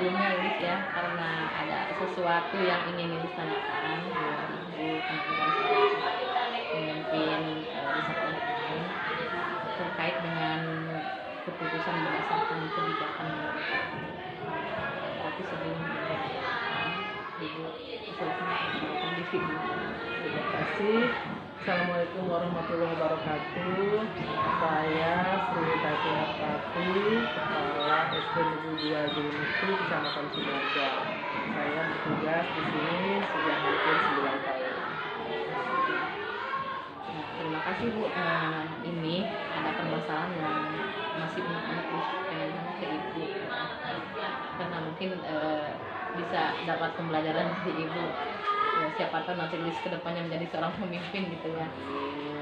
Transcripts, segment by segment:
sebelumnya Lilis ya, karena ada sesuatu yang ingin Lilis tanyakan Ibu pemimpin di sekolah ini terkait dengan keputusan berdasarkan kebijakan tapi sebelum Ibu silakan kondisi Ibu. Terima kasih. Assalamualaikum warahmatullahi wabarakatuh. Saya Sri Tati Martati, Kepala SD Negeri 2 Gilmukti, Kecamatan Sidoarjo. Saya bertugas di sini sejak hampir 9 tahun. Nah, terima kasih Bu. Ini ada permasalahan yang masih anak pengen ke Ibu karena mungkin bisa dapat pembelajaran dari Ibu. Ya, siapa tahu nanti Lilis kedepannya menjadi seorang pemimpin gitu ya.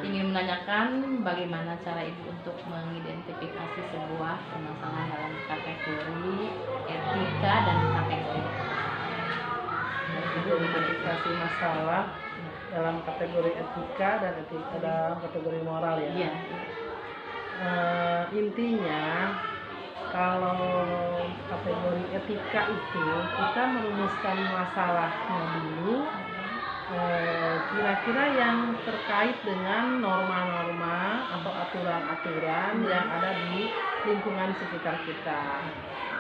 Ingin menanyakan bagaimana cara Ibu untuk mengidentifikasi sebuah permasalahan dalam kategori etika dan kategori. Ibu identifikasi masalah dalam kategori etika dan etika dalam kategori moral ya. Iya. Intinya kalau kategori etika itu kita merumuskan masalahnya dulu, kira-kira yang terkait dengan norma-norma atau aturan-aturan yang ada di lingkungan sekitar kita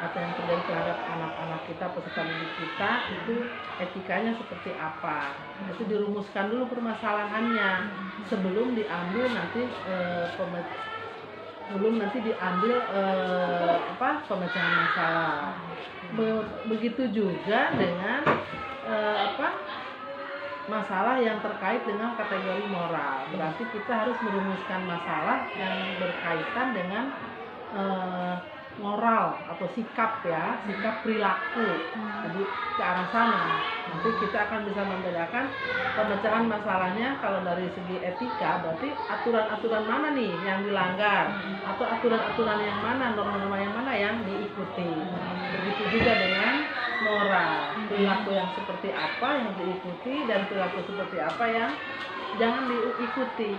atau yang terjadi terhadap anak-anak kita, peserta didik kita, itu etikanya seperti apa. Itu dirumuskan dulu permasalahannya sebelum diambil nanti pemecahan masalah. Begitu juga dengan masalah yang terkait dengan kategori moral. Berarti kita harus merumuskan masalah yang berkaitan dengan moral atau sikap ya, sikap perilaku. Jadi ke arah sana. Nanti kita akan bisa membedakan pemecahan masalahnya. Kalau dari segi etika berarti aturan-aturan mana nih yang dilanggar atau aturan-aturan yang mana, norma-norma yang mana yang diikuti. Begitu juga dengan moral, perilaku yang seperti apa yang diikuti dan perilaku seperti apa yang jangan diikuti.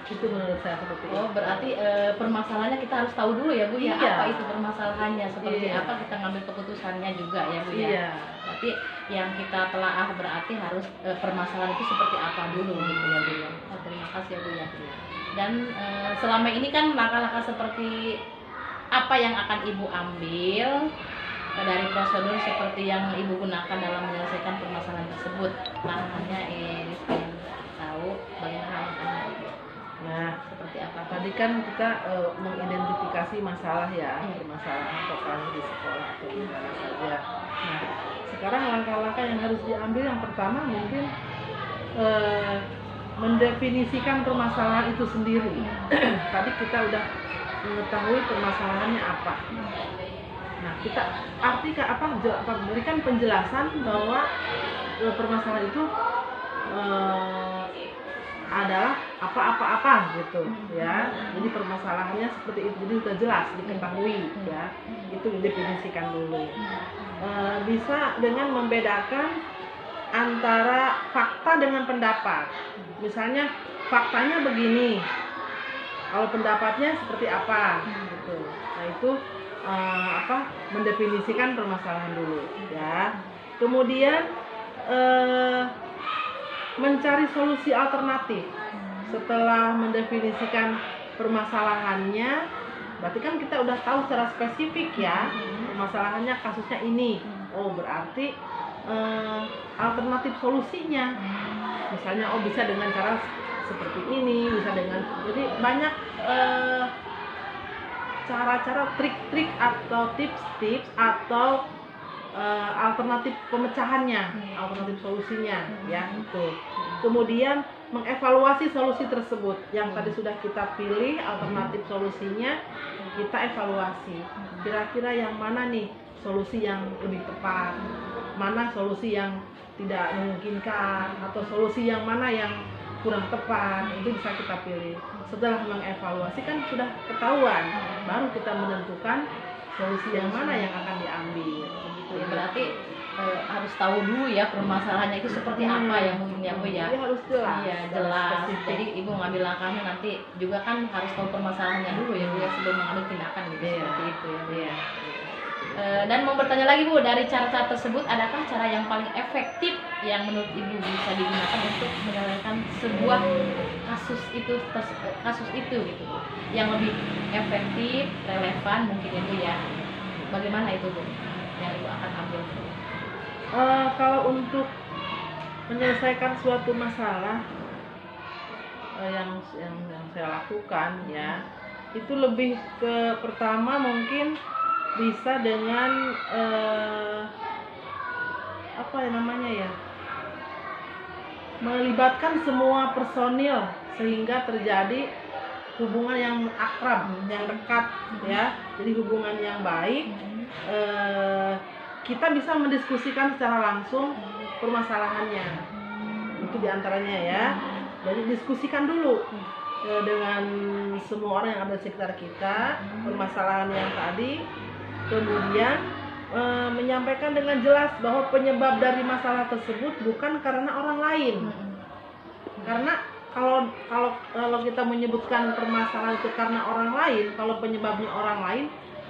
Itu menurut saya seperti itu. Oh, berarti permasalahannya kita harus tahu dulu ya Bu ya, Iya. apa itu permasalahannya, seperti Iya. apa kita ngambil keputusannya juga ya Bu ya. Iya. Tapi yang kita telaah berarti harus permasalahan itu seperti apa dulu gitu ya Bu ya. Oh, terima kasih ya Bu ya. Dan selama ini kan langkah-langkah seperti apa yang akan Ibu ambil dari prosedur seperti yang Ibu gunakan dalam menyelesaikan permasalahan tersebut. Hanya ini pengen tahu bagaimana langkahnya. Nah, Seperti apa? tadi kan kita mengidentifikasi masalah ya, permasalahan apakah di sekolah atau di mana saja. Nah, sekarang langkah-langkah yang harus diambil yang pertama mungkin mendefinisikan permasalahan itu sendiri. Tadi kita udah mengetahui permasalahannya apa. Nah, kita berikan penjelasan bahwa permasalahan itu adalah apa-apa gitu ya. Jadi permasalahannya seperti itu, jadi sudah jelas diketahui ya. Itu didefinisikan dulu. Bisa dengan membedakan antara fakta dengan pendapat. Misalnya faktanya begini, kalau pendapatnya seperti apa gitu. Nah, itu mendefinisikan permasalahan dulu ya. Kemudian mencari solusi alternatif. Setelah mendefinisikan permasalahannya, berarti kan kita udah tahu secara spesifik ya, permasalahannya kasusnya ini. Oh, berarti alternatif solusinya. Misalnya bisa dengan cara seperti ini, bisa dengan, jadi banyak cara-cara, trik-trik atau tips-tips atau alternatif pemecahannya, alternatif solusinya ya itu. Kemudian mengevaluasi solusi tersebut yang tadi sudah kita pilih alternatif solusinya, kita evaluasi kira-kira yang mana nih solusi yang lebih tepat, mana solusi yang tidak memungkinkan, atau solusi yang mana yang kurang tepat, itu bisa kita pilih. Setelah mengevaluasi kan sudah ketahuan, baru kita menentukan solusi yang mana yang akan diambil. Ya, berarti harus tahu dulu ya permasalahannya itu seperti apa ya mungkin ya Bu ya. Iya, harus jelas. Iya, jelas. Spesifik. Jadi Ibu ngambil langkahnya nanti juga kan harus tahu permasalahannya dulu ya Bu ya sebelum mengambil tindakan gitu. Iya. Seperti itu ya Bu. Iya. Dan mau bertanya lagi Bu, dari cara-cara tersebut adakah cara yang paling efektif yang menurut Ibu bisa digunakan untuk menyelesaikan sebuah kasus itu gitu Bu, yang lebih efektif, relevan mungkin ya Bu ya. Bagaimana itu Bu yang Ibu akan ambil? Kalau untuk menyelesaikan suatu masalah yang saya lakukan ya, itu lebih ke pertama mungkin bisa dengan melibatkan semua personil sehingga terjadi hubungan yang akrab, yang dekat ya. Jadi hubungan yang baik. Kita bisa mendiskusikan secara langsung permasalahannya. Itu diantaranya ya. Jadi diskusikan dulu dengan semua orang yang ada di sekitar kita permasalahan yang tadi. Kemudian menyampaikan dengan jelas bahwa penyebab dari masalah tersebut bukan karena orang lain. Karena kalau kita menyebutkan permasalahan itu karena orang lain, kalau penyebabnya orang lain,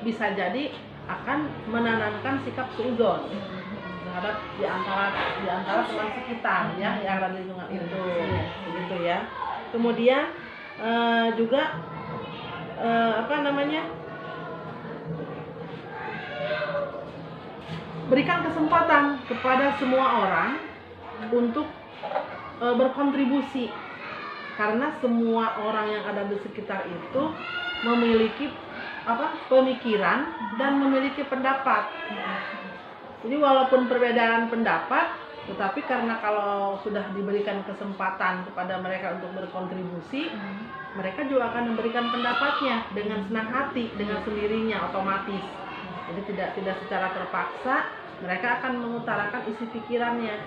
bisa jadi akan menanamkan sikap suudzon terhadap di antara teman sekitar ya yang ada di lingkungan itu, begitu ya. Kemudian juga berikan kesempatan kepada semua orang untuk berkontribusi, karena semua orang yang ada di sekitar itu memiliki pemikiran dan memiliki pendapat. Jadi walaupun perbedaan pendapat, tetapi karena kalau sudah diberikan kesempatan kepada mereka untuk berkontribusi, mereka juga akan memberikan pendapatnya dengan senang hati, dengan sendirinya otomatis. Jadi tidak secara terpaksa, mereka akan mengutarakan isi pikirannya.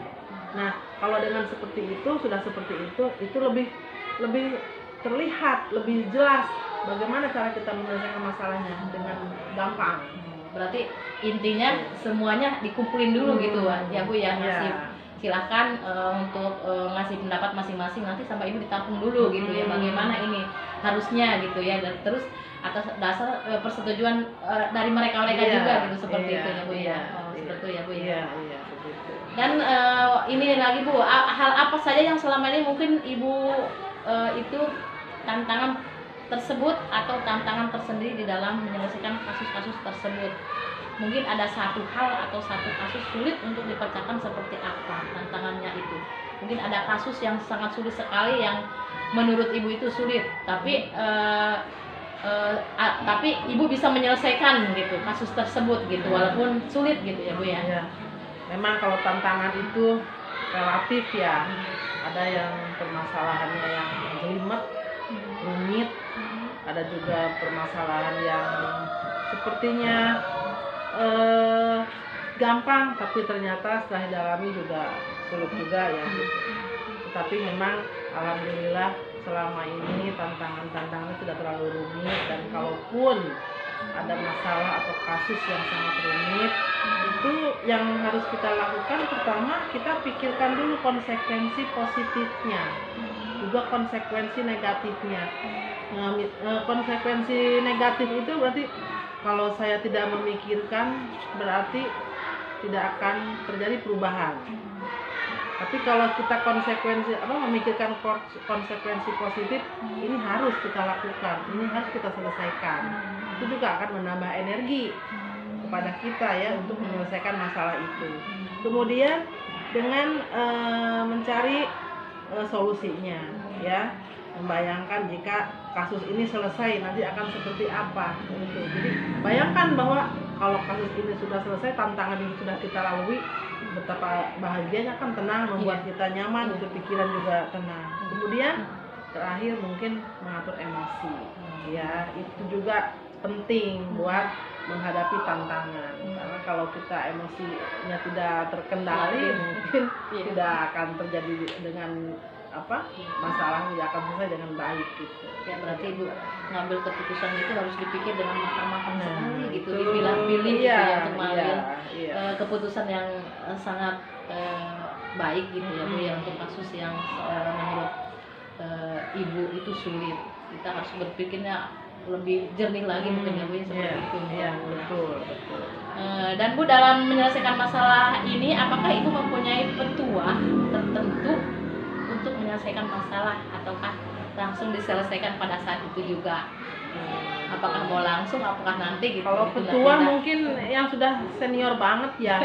Nah, kalau dengan seperti itu, itu lebih terlihat, lebih jelas bagaimana cara kita menyelesaikan masalahnya dengan gampang. Berarti intinya semuanya dikumpulin dulu gitu ya Bu ya. Silahkan untuk ngasih pendapat masing-masing, nanti sampai Ibu ditampung dulu gitu ya, bagaimana ini harusnya gitu ya, dan terus atas dasar persetujuan dari mereka juga gitu, seperti itu ya Bu ya. Seperti itu ya Bu ya. Dan ini lagi Bu, hal apa saja yang selama ini mungkin Ibu itu tantangan tersebut atau tantangan tersendiri di dalam menyelesaikan kasus-kasus tersebut? Mungkin ada satu hal atau satu kasus sulit untuk dipecahkan, seperti apa tantangannya itu? Mungkin ada kasus yang sangat sulit sekali yang menurut Ibu itu sulit, tapi Ibu bisa menyelesaikan gitu kasus tersebut gitu, walaupun sulit gitu ya Bu ya. Memang kalau tantangan itu relatif ya. Ada yang permasalahannya yang jelimet, rumit, ada juga permasalahan yang sepertinya gampang, tapi ternyata setelah didalami juga sulit juga ya gitu. Tetapi memang alhamdulillah selama ini tantangan-tantangannya tidak terlalu rumit, dan kalaupun ada masalah atau kasus yang sangat rumit, itu yang harus kita lakukan pertama, kita pikirkan dulu konsekuensi positifnya, juga konsekuensi negatifnya. Konsekuensi negatif itu berarti kalau saya tidak memikirkan, berarti tidak akan terjadi perubahan. Tapi kalau kita memikirkan konsekuensi positif, ini harus kita lakukan, ini harus kita selesaikan. Itu juga akan menambah energi kepada kita ya untuk menyelesaikan masalah itu. Kemudian dengan mencari solusinya ya, membayangkan jika kasus ini selesai nanti akan seperti apa gitu. Jadi bayangkan bahwa kalau kasus ini sudah selesai, tantangan ini sudah kita lalui, betapa bahagianya, kan tenang, membuat kita nyaman, itu pikiran juga tenang. Kemudian terakhir mungkin mengatur emosi ya, itu juga penting buat menghadapi tantangan, karena kalau kita emosinya tidak terkendali mungkin tidak akan terjadi dengan masalah tidak akan selesai dengan baik gitu. Ya berarti Ibu ngambil keputusan itu harus dipikir dengan matang-matang sekali gitu, dipilah-pilih gitu ya untuk mengambil keputusan yang sangat baik gitu ya Bu ya, untuk kasus yang menurut Ibu itu sulit. Kita harus berpikirnya lebih jernih lagi mungkin ya Bu ya, seperti itu. Iya, betul. Dan Bu, dalam menyelesaikan masalah ini apakah Ibu mempunyai petuah tertentu untuk menyelesaikan masalah ataukah langsung diselesaikan pada saat itu juga? Apakah mau langsung, apakah nanti gitu? Kalau Gitu, petua tidak. mungkin yang sudah senior banget ya.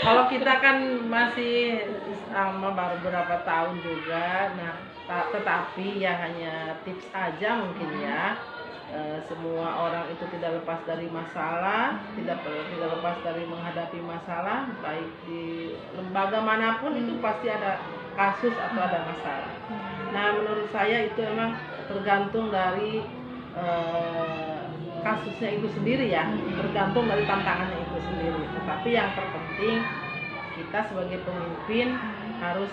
Kalau kita kan masih sama baru berapa tahun juga. Nah, tetapi ya hanya tips aja mungkin ya. Semua orang itu tidak lepas dari masalah, tidak lepas dari menghadapi masalah, baik di lembaga manapun itu pasti ada kasus atau ada masalah. Nah, menurut saya itu memang tergantung dari kasusnya itu sendiri ya, tergantung dari tantangannya itu sendiri. Tetapi yang terpenting kita sebagai pemimpin harus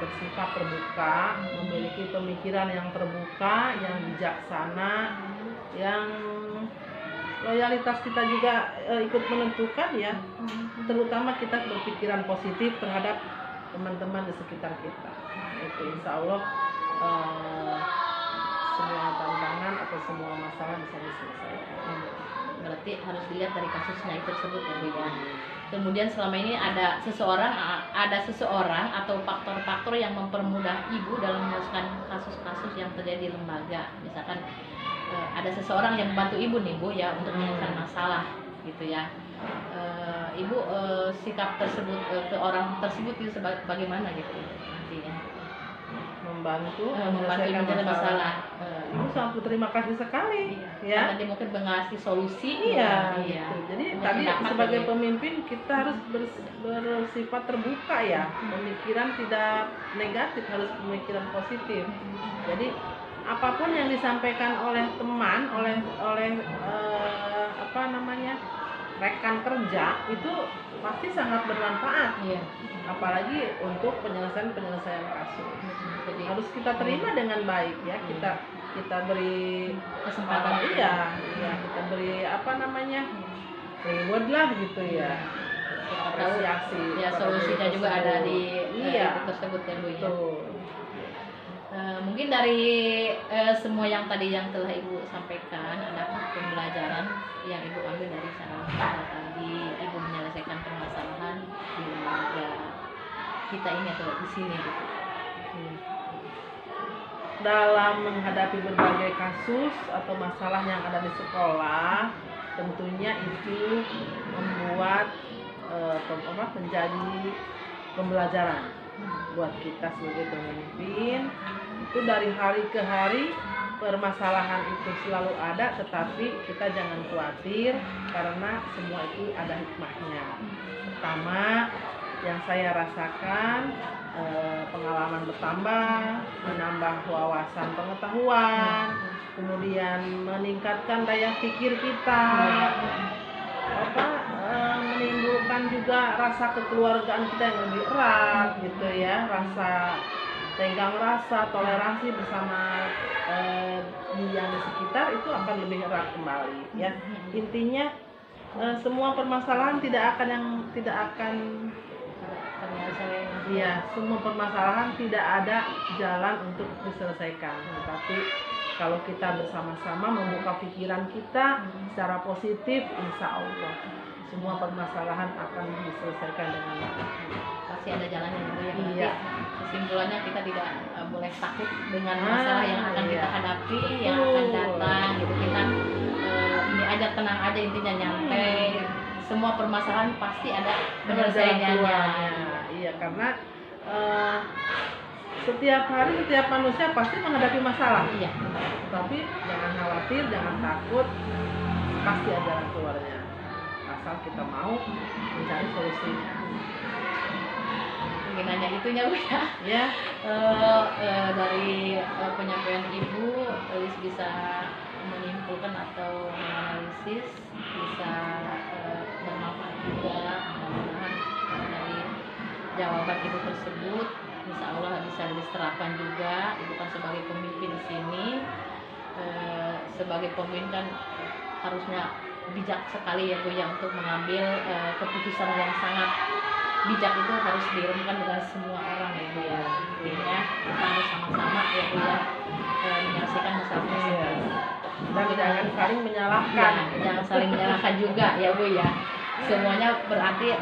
bersifat terbuka, memiliki pemikiran yang terbuka, yang bijaksana, yang loyalitas kita juga ikut menentukan ya. Terutama kita berpikiran positif terhadap teman-teman di sekitar kita. Itu insya Allah semua tantangan atau semua masalah bisa diselesaikan. Berarti harus dilihat dari kasusnya itu tersebut ya Bu ya. Kemudian selama ini ada seseorang atau faktor-faktor yang mempermudah Ibu dalam menyelesaikan kasus-kasus yang terjadi di lembaga. Misalkan ada seseorang yang membantu Ibu nih Bu ya untuk menyelesaikan masalah gitu ya. Ibu sikap tersebut ke orang tersebut itu bagaimana gitu nantinya? Membantu Menyelesaikan masalah. Ibu sangat berterima kasih sekali ya. Nanti mungkin mengasih solusi. Iya. Gitu. Jadi tadi sebagai pemimpin kita harus bersifat terbuka ya. Pemikiran tidak negatif, harus pemikiran positif. Jadi apapun yang disampaikan oleh teman, oleh rekan kerja itu pasti sangat bermanfaat. Iya. Apalagi untuk penyelesaian kasus. Jadi harus kita terima dengan baik ya. Kita beri Kesempatan. kita beri reward lah gitu ya. Apresiasi. Ya solusinya juga ada di itu tersebut ya Bu ya. Betul. Mungkin dari semua yang telah Ibu sampaikan, ada pembelajaran yang Ibu ambil dari cara tadi Ibu menyelesaikan permasalahan di lembaga kita ini atau di sini gitu. Dalam menghadapi berbagai kasus atau masalah yang ada di sekolah, tentunya itu membuat menjadi pembelajaran buat kita sebagai pemimpin. Itu dari hari ke hari permasalahan itu selalu ada, tetapi kita jangan khawatir karena semua itu ada hikmahnya. Pertama, yang saya rasakan pengalaman bertambah, menambah wawasan pengetahuan, kemudian meningkatkan daya pikir kita, menimbulkan juga rasa kekeluargaan kita yang lebih erat gitu ya, rasa tenggang rasa, toleransi bersama yang di sekitar itu akan lebih erat kembali ya. Intinya semua permasalahan tidak akan semua permasalahan tidak ada jalan untuk diselesaikan, tetapi kalau kita bersama-sama membuka pikiran kita secara positif, insya Allah semua permasalahan akan diselesaikan dengan baik. Pasti ada jalannya Bu ya. Iya. Kesimpulannya kita tidak boleh takut dengan masalah yang akan kita hadapi, yang akan datang gitu. Kita ini aja, tenang aja, intinya nyantai. Semua permasalahan pasti ada penyelesaiannya. Iya, karena setiap hari setiap manusia pasti menghadapi masalah. Iya. Tapi jangan khawatir, jangan takut, pasti ada jalan keluarnya. Asal kita mau mencari solusinya. Mungkin hanya itunya Bu ya. Ya. Dari penyampaian Ibu, Liz bisa menyimpulkan atau menganalisis, bisa bermanfaat juga. Mudah-mudahan dari jawaban Ibu tersebut insya Allah bisa diterapkan juga. Ibu kan sebagai pemimpin di sini, sebagai pemimpin kan harusnya bijak sekali ya Bu ya untuk mengambil keputusan yang sangat bijak. Itu harus diremkan dengan semua orang ya Bu ya. Intinya kita harus sama-sama ya Bu ya menyelesaikan masalah tersebut. jangan saling menyalahkan. Ya, jangan saling menyalahkan juga ya Bu ya. Semuanya berarti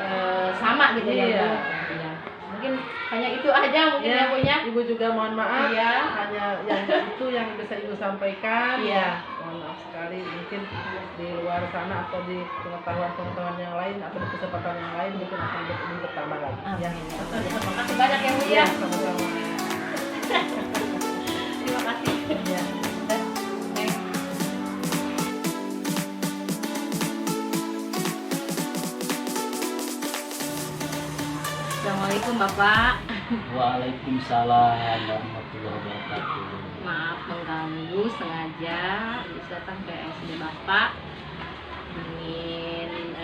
sama gitu ya Bu. Iya. Iya. Mungkin hanya itu aja mungkin ya Bu ya. Ibu juga mohon maaf. Iya. Hanya yang itu yang bisa Ibu sampaikan. Iya. Mohon maaf sekali, mungkin di luar sana atau di pengetahuan yang lain atau di kesempatan yang lain mungkin akan lebih bertambah lagi. Ya. Amin. Terima kasih banyak ya Bu Ya, ya. sama-sama. Terima kasih. Ya. Assalamualaikum Bapak. Waalaikumsalam warahmatullahi wabarakatuh. Maaf mengganggu sengaja datang ke SD Bapak ingin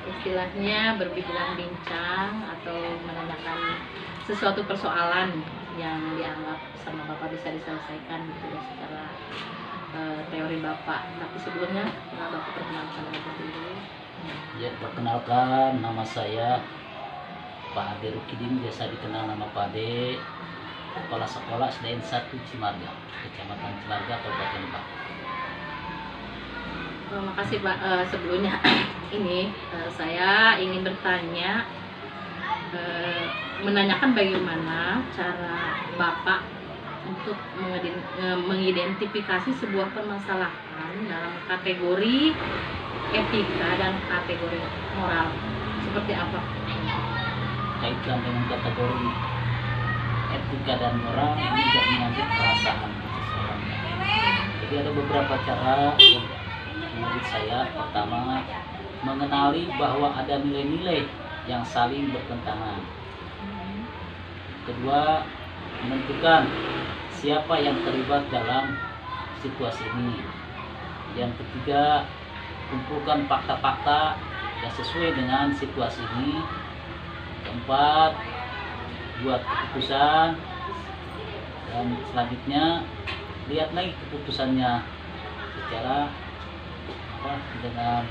istilahnya berbincang-bincang atau menanyakan sesuatu persoalan yang dianggap sama Bapak bisa diselesaikan gitu ya secara teori Bapak. Tapi sebelumnya Bapak perkenalkan Bapak dulu. Ya, perkenalkan nama saya Pak Ade Rukidin, biasa dikenal nama Pak Ade, Kepala Sekolah SDN 1 Cimarga, Kecamatan Cimarga, Kabupaten Lebak. Terima kasih Pak. Sebelumnya ini saya ingin bertanya, menanyakan bagaimana cara Bapak untuk mengidentifikasi sebuah permasalahan dalam kategori etika dan kategori moral. Seperti apa? Kaitan dengan kategori etika dan moral, ini tidak menyangkut perasaan seseorang. Jadi ada beberapa cara yang menurut saya. Pertama, mengenali bahwa ada nilai-nilai yang saling bertentangan. Kedua, menentukan siapa yang terlibat dalam situasi ini. Yang ketiga, kumpulkan fakta-fakta yang sesuai dengan situasi ini. Keempat, buat keputusan. Dan selanjutnya lihat lagi keputusannya secara dengan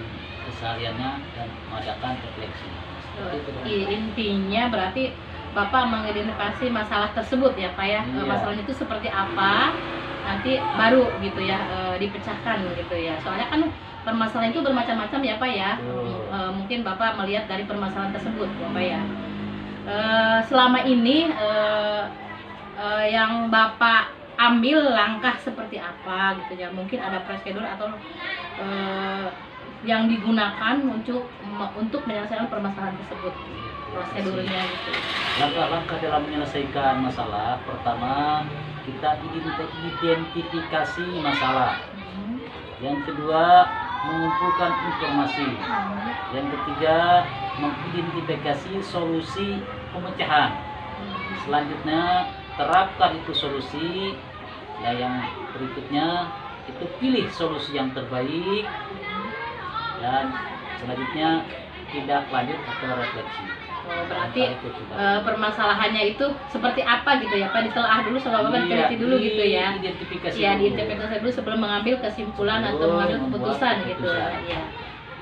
kesehariannya dan mengadakan refleksi. Intinya berarti Bapak mengidentifikasi masalah tersebut ya Pak ya. Iya. Masalahnya itu seperti apa, nanti baru gitu ya dipecahkan gitu ya. Soalnya kan permasalahan itu bermacam-macam ya Pak ya. Mungkin Bapak melihat dari permasalahan tersebut Bapak ya. Selama ini yang Bapak ambil langkah seperti apa gitu ya. Mungkin ada prosedur atau yang digunakan untuk menyelesaikan permasalahan tersebut, prosedurnya gitu. Langkah-langkah dalam menyelesaikan masalah, pertama kita identifikasi masalah. Yang kedua, mengumpulkan informasi. Yang ketiga, mengidentifikasi solusi pemecahan. Selanjutnya, terapkan itu solusi. Nah, yang berikutnya itu pilih solusi yang terbaik. Dan selanjutnya tindak lanjut atau refleksi. Oh, berarti permasalahannya itu seperti apa gitu ya Pak, ditelaah dulu sama Bapak, diteliti dulu gitu ya. Identifikasi. Ya, diidentifikasi dulu sebelum mengambil kesimpulan atau mengambil keputusan gitu ya.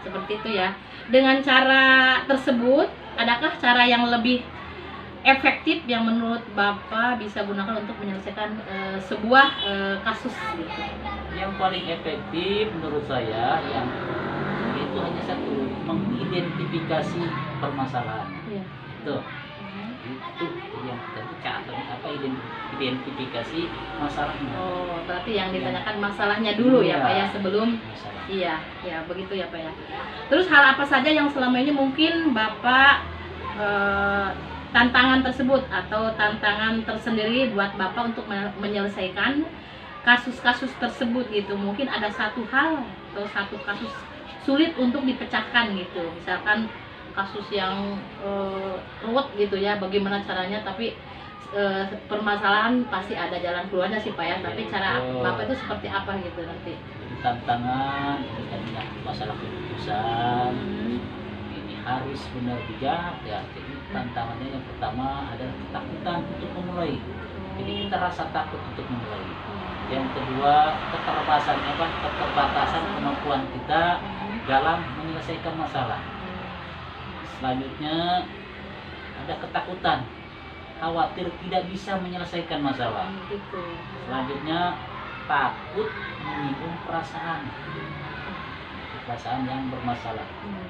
Seperti itu ya. Dengan cara tersebut, adakah cara yang lebih efektif yang menurut Bapak bisa gunakan untuk menyelesaikan sebuah kasus gitu? Yang paling efektif menurut saya yang itu hanya satu, mengidentifikasi permasalahan. Iya. Itu yang kita catat apa identifikasi masalahnya. Oh, berarti yang ditanyakan masalahnya dulu ya Pak ya sebelum. Masalah. Iya, ya begitu ya Pak ya. Terus hal apa saja yang selama ini mungkin Bapak tantangan tersebut atau tantangan tersendiri buat Bapak untuk menyelesaikan kasus-kasus tersebut gitu? Mungkin ada satu hal atau satu kasus sulit untuk dipecahkan gitu. Misalkan kasus yang ruwet gitu ya, bagaimana caranya, tapi permasalahan pasti ada jalan keluarnya sih Pak ya. Tapi cara Bapak itu seperti apa gitu nanti? Tantangan ketika masalah keputusan ini harus benar bijak ya. Jadi tantangannya yang pertama adalah ketakutan untuk memulai. Jadi kita rasa takut untuk memulai. Yang kedua, keterbatasan kemampuan kita dalam menyelesaikan masalah. Selanjutnya ada ketakutan, khawatir tidak bisa menyelesaikan masalah. Selanjutnya takut menyinggung perasaan yang bermasalah. Nah,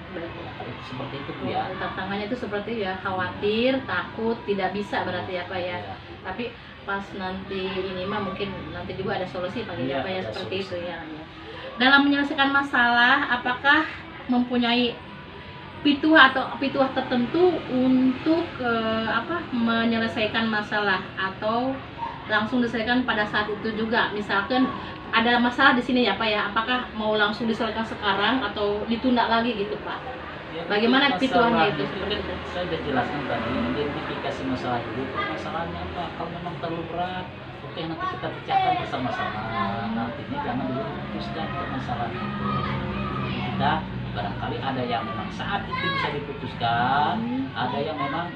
kalau seperti itu Bu ya. Tantangannya itu seperti ya, khawatir, takut, tidak bisa berarti ya Pak ya. Ya. Tapi pas nanti ini mah mungkin nanti juga ada solusi Pak ya, Iya, Pak ya, ada seperti solusi. itu ya. Dalam menyelesaikan masalah, apakah mempunyai pituah tertentu untuk menyelesaikan masalah, atau langsung diselesaikan pada saat itu juga? Misalkan ada masalah di sini ya Pak ya, apakah mau langsung diselesaikan sekarang atau ditunda lagi gitu Pak? Ya, Bagaimana masalah pituahnya itu? kan saya sudah jelaskan tadi, identifikasi masalah dulu. Masalahnya apa? Kalau memang terlalu berat, oke, nanti kita pecahkan bersama-sama. Nantinya jangan dulu memutuskan permasalahan itu. Kita barangkali ada yang memang saat itu bisa diputuskan, ada yang memang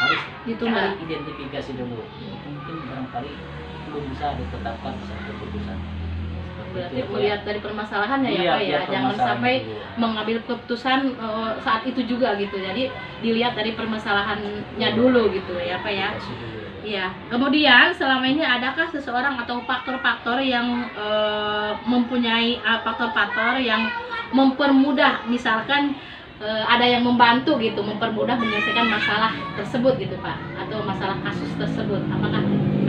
harus Ditunda. cari identifikasi dulu. Mungkin barangkali belum bisa ditetapkan satu keputusan. Berarti melihat dari permasalahannya ya Iya, Pak ya, lihat jangan permasalahannya sampai dulu. mengambil keputusan saat itu juga gitu. Jadi dilihat dari permasalahannya dulu gitu ya Pak ya. Identifikasi dulu. Iya. Kemudian selama ini adakah seseorang atau faktor-faktor yang mempunyai faktor-faktor yang mempermudah, misalkan ada yang membantu gitu, mempermudah menyelesaikan masalah tersebut gitu Pak, atau masalah kasus tersebut? Apakah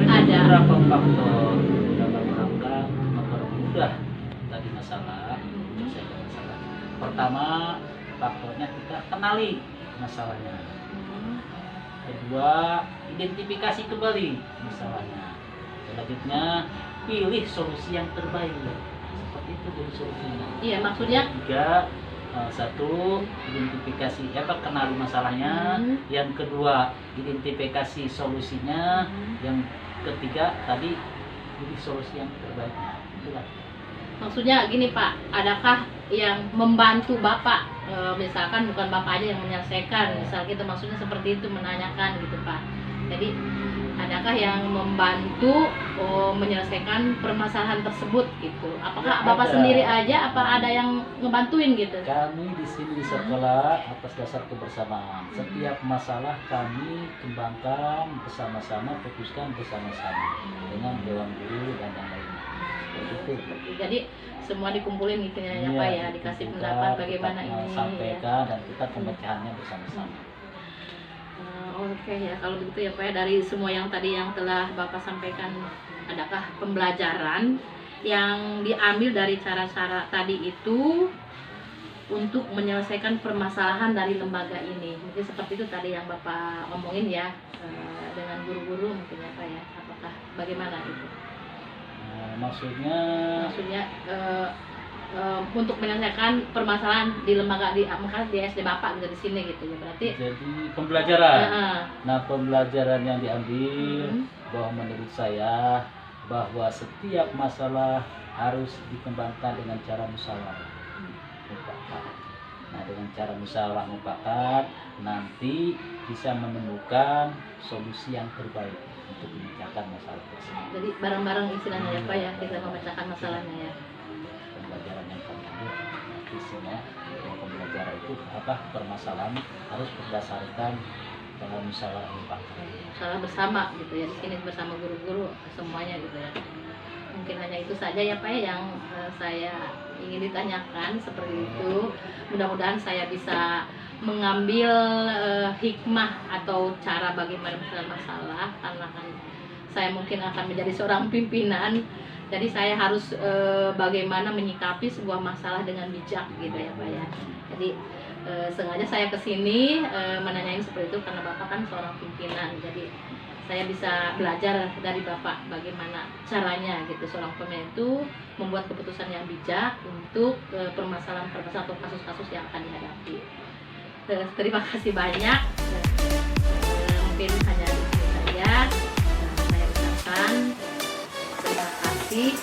ada? Beberapa faktor dalam rangka mempermudah tadi masalah, menyelesaikan masalah. Pertama, faktornya kita kenali masalahnya. Kedua, identifikasi kembali masalahnya. Selanjutnya, pilih solusi yang terbaik. Seperti itu dari solusinya. Iya, maksudnya Tiga, satu, identifikasi kenali masalahnya. Yang kedua, identifikasi solusinya. Yang ketiga, tadi pilih solusi yang terbaik. Itulah. maksudnya gini Pak, adakah yang membantu Bapak, misalkan bukan Bapak aja yang menyelesaikan, misal gitu, maksudnya seperti itu, menanyakan gitu Pak. Jadi adakah yang membantu menyelesaikan permasalahan tersebut gitu? Apakah Ya, Bapak ada. sendiri aja, apa ada yang ngebantuin gitu? Kami di sini di sekolah atas dasar kebersamaan. Setiap masalah kami kembangkan bersama-sama, putuskan bersama-sama dengan dewan guru dan yang lainnya. Seperti itu. Jadi semua dikumpulin gitu ya Pak ya, dikasih kita pendapat bagaimana tetap ini ya. sampaikan dan kita pemecahannya bersama-sama. Oke ya, kalau begitu ya Pak ya, dari semua yang tadi yang telah Bapak sampaikan, adakah pembelajaran yang diambil dari cara-cara tadi itu untuk menyelesaikan permasalahan dari lembaga ini? Mungkin seperti itu tadi yang Bapak omongin ya, dengan guru-guru mungkin ya Pak ya, apakah bagaimana itu? Maksudnya untuk menyelesaikan permasalahan di lembaga di SD Bapak gitu, di sini gitu ya, berarti jadi pembelajaran. Heeh. Nah, pembelajaran yang diambil Hmm. bahwa menurut saya bahwa setiap masalah harus dikembangkan dengan cara musyawarah mufakat. Nah, dengan cara musyawarah mufakat nanti bisa menemukan solusi yang terbaik untuk memecahkan masalah tersebut. Jadi bareng-bareng istilahnya ya Pak ya, kita memecahkan masalahnya ya. Pembelajaran yang kami ambil isinya bahwa pembelajaran itu permasalahan harus berdasarkan musyawarah mufakat. Salah bersama gitu ya, di sini bersama guru-guru semuanya gitu ya. Mungkin hanya itu saja ya Pak ya yang saya ingin ditanyakan seperti itu. Mudah-mudahan saya bisa mengambil hikmah atau cara bagaimana menyelesaikan masalah, karena kan saya mungkin akan menjadi seorang pimpinan. Jadi saya harus bagaimana menyikapi sebuah masalah dengan bijak gitu ya Pak ya. Jadi sengaja saya kesini menanyain seperti itu karena Bapak kan seorang pimpinan. Jadi saya bisa belajar dari Bapak bagaimana caranya gitu seorang pemimpin itu membuat keputusan yang bijak untuk permasalahan-permasalahan atau kasus-kasus yang akan dihadapi. Terima kasih banyak. Mungkin hanya itu saja. Saya ucapkan terima kasih.